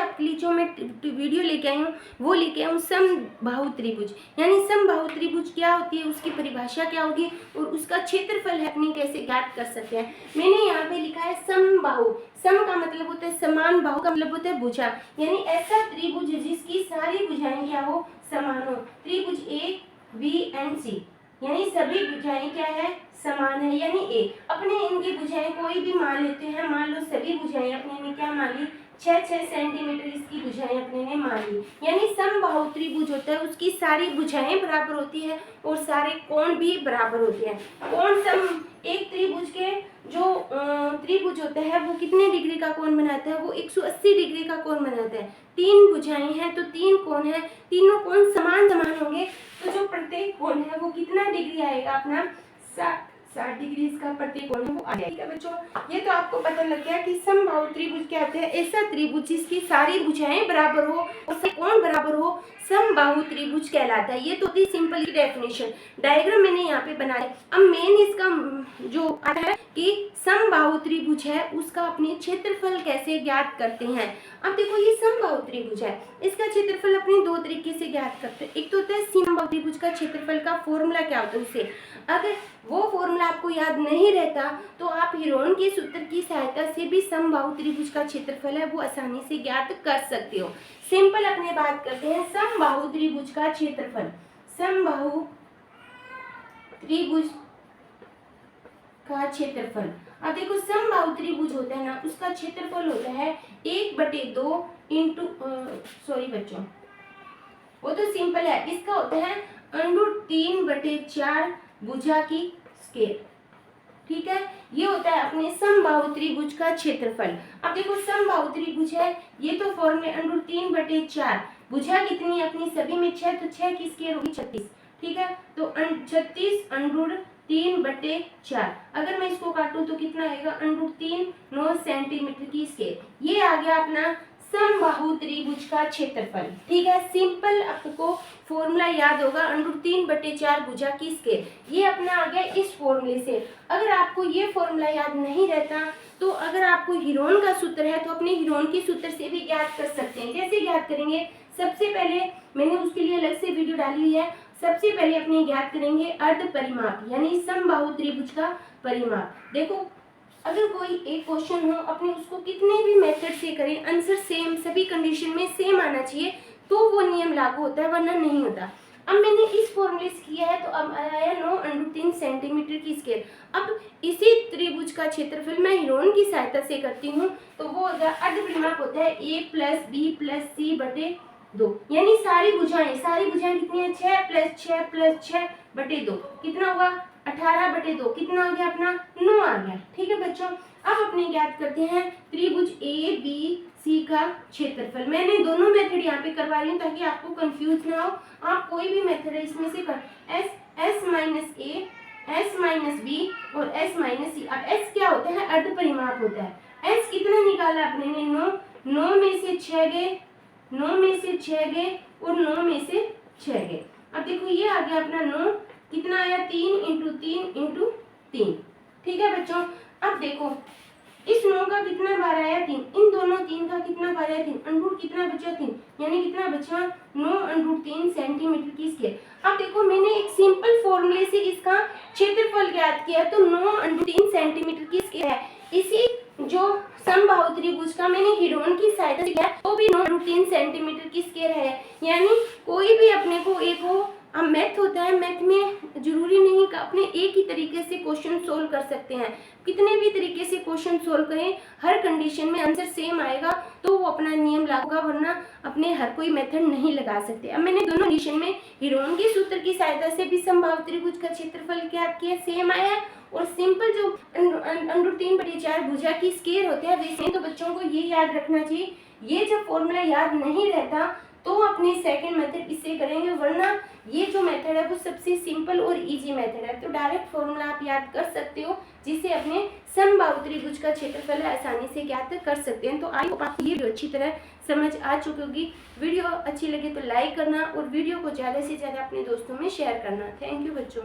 आपके लिए जो मैं वीडियो लेके आई हूँ वो लेके आई हूँ समबाहु त्रिभुज। यानी समबाहु त्रिभुज क्या होती है, उसकी परिभाषा क्या होगी और उसका क्षेत्रफल है अपनी कैसे ज्ञात कर सकते हैं। मैंने यहाँ पे लिखा है समबाहु। सम का मतलब होता है समान, बाहु का मतलब होता है भुजा। यानी ऐसा त्रिभुज जिसकी सारी भुजाएं क्या हो, समान हो। त्रिभुज ए बी एंड सी, यानी सभी भुजाएं क्या है, समान है। यानी ए, अपने इनकी भुजाएं कोई भी मान लेते हैं। मान लो सभी भुजाएं अपने ने क्या मान ली, 6-6 सेंटीमीटर इसकी भुजाएं अपने ने मान ली। यानी समबाहु त्रिभुज होता है उसकी सारी भुजाएं बराबर होती है और सारे कोण भी बराबर होते हैं। कोण सम, एक त्रिभुज के जो त्रिभुज होता है वो कितने डिग्री का कोण बनाता है, वो 180 डिग्री का कोण बनाता है। 3 भुजाएं हैं तो 3 कोण है, तीनों कोण समान समान होंगे तो जो प्रत्येक कोण है वो कितना डिग्री आएगा अपना, 60 डिग्री इसका प्रत्येक कोण है वो आएगा। ठीक है बच्चों, ये तो आपको पता लग गया कि समबाहु त्रिभुज क्या होता है, ऐसा त्रिभुज जिसकी सारी भुजाएं बराबर हो और सब कोण बराबर हो, समबाहु त्रिभुज कहलाता है। ये तो थी सिंपल की डेफिनेशन। डायग्राम मैंने यहाँ पे बनाया। अब मेन इसका जो आता है कि समबाहु त्रिभुज है उसका अपने क्षेत्रफल कैसे ज्ञात करते हैं। अब देखो ये समबाहु त्रिभुज है, इसका क्षेत्रफल अपने दो तरीके से ज्ञात करते हैं। एक तो होता है समबाहु त्रिभुज का क्षेत्रफल का फॉर्मूला क्या होता है उसे, अगर वो फॉर्मूला आपको याद नहीं रहता तो आप हीरोन के सूत्र की सहायता से भी समबाहु त्रिभुज का क्षेत्रफल है वो आसानी से ज्ञात कर सकते हो। सिंपल अपने बात करते हैं समबाहु त्रिभुज का क्षेत्रफल। समबाहु त्रिभुज का क्षेत्रफल, अब देखो समबाहु त्रिभुज होता है ना, उसका क्षेत्रफल होता है 1/2 इंटू सॉरी बच्चों वो तो सिंपल है, इसका होता है √3/4 भुजा की स्केल। ठीक है, ये होता है अपने समबाहु त्रिभुज का क्षेत्रफल। अब देखो समबाहु त्रिभुज है, ये तो फॉर्म में √3/4, भुजा कितनी है अपनी सभी में 6, तो 6 की स्केल होगी 36। ठीक है, तो 36 √3/4, अगर मैं इसको काटूं तो कितना आएगा, √3 9 सेंटीमीटर की स्केल। ये आ गया अपना समबाहु त्रिभुज का क्षेत्रफल। ठीक है, सिंपल आपको फॉर्मूला याद होगा, √3/4 भुजा की स्केल, ये अपना आ गया इस फॉर्मूले से। अगर आपको ये फॉर्मूला याद नहीं रहता तो अगर आपको हीरोन का सूत्र है तो अपने हीरोन के सूत्र से भी ज्ञात कर सकते हैं। कैसे ज्ञात करेंगे, सबसे पहले मैंने उसके लिए अलग से वीडियो डाली हुई है। सबसे पहले अपने ज्ञात करेंगे अर्ध परिमाप, यानी समबाहु त्रिभुज का परिमाप। देखो अगर कोई एक क्वेश्चन हो अपने उसको कितने भी मेथड से करें, आंसर सेम, सभी कंडीशन में सेम आना चाहिए तो वो नियम लागू होता है, वरना नहीं होता। अब मैंने इस फॉर्मूले से किया है तो अब आया 9 √3 सेंटीमीटर की स्केल। अब इसी त्रिभुज का क्षेत्रफल मैं हीरोन की सहायता से करती हूँ तो वो होगा अर्ध परिमाप होता है a + b + c/2, यानी सारी भुजाएं कितनी है, 6 + 6 + 6/2 कितना हुआ, 18/2, कितना आ गया अपना, 9 आ गया। ठीक है बच्चों, अब अपने ज्ञात करते हैं त्रिभुज ए बी सी का क्षेत्रफल। मैंने दोनों मेथड यहाँ पे करवा रही हूँ ताकि आपको कंफ्यूज ना हो। आप कोई भी मेथड है इसमें से कर, S - A, S - B और S - C। अब S क्या होता है, अर्ध परिमाप होता है। S कितना निकाला अपने ने, 9 में से 6 गए, 9 में से 6 गए और 9 में से 6 गए। अब देखो ये आ गया अपना 9, कितना आया, 3 × 3 × 3। ठीक है बच्चों, अब देखो इस 9 का कितना बार आया, 3, इन दोनों 3 का कितना बार आया, 3, अंडरूट कितना बचा, 3, यानी कितना बचा, 9 √3 सेंटीमीटर की स्केल। अब देखो मैंने एक सिंपल फॉर्मूले से इसका क्षेत्रफल ज्ञात किया तो 9 √3 सेंटीमीटर की स्केल है। इसी जो समबाहु त्रिभुज का मैंने हीरोन की सहायता से किया तो भी 9 √3 सेंटीमीटर की स्केल है। यानी कोई भी अपने को एक हो, अब मैथ होता है, मैथ में जरूरी नहीं कि अपने एक ही तरीके से क्वेश्चन सोल्व कर सकते हैं, कितने भी तरीके से क्वेश्चन सोल्व करें हर कंडीशन में आंसर सेम आएगा तो वो अपना नियम लागू होगा, वरना अपने हर कोई मेथड नहीं लगा सकते। अब मैंने दोनों कंडीशन में हीरोन के सूत्र की सहायता से भी समबाहु त्रिभुज का क्षेत्रफल क्या किया, सेम आया है। और सिंपल जो √3/4 भुजा की स्केल होते हैं वैसे, तो बच्चों को ये याद रखना चाहिए, ये जब फॉर्मूला याद नहीं रहता तो अपनी सेकंड मेथड इससे करेंगे, वरना ये जो मेथड है वो सबसे सिंपल और इजी मेथड है। तो डायरेक्ट फॉर्मूला आप याद कर सकते हो जिससे अपने समबाहु त्रिभुज का क्षेत्रफल आसानी से ज्ञात कर सकते हैं। तो आई होप आपको ये वीडियो अच्छी तरह समझ आ चुकी होगी। वीडियो अच्छी लगे तो लाइक करना और वीडियो को ज़्यादा से ज़्यादा अपने दोस्तों में शेयर करना। थैंक यू बच्चों।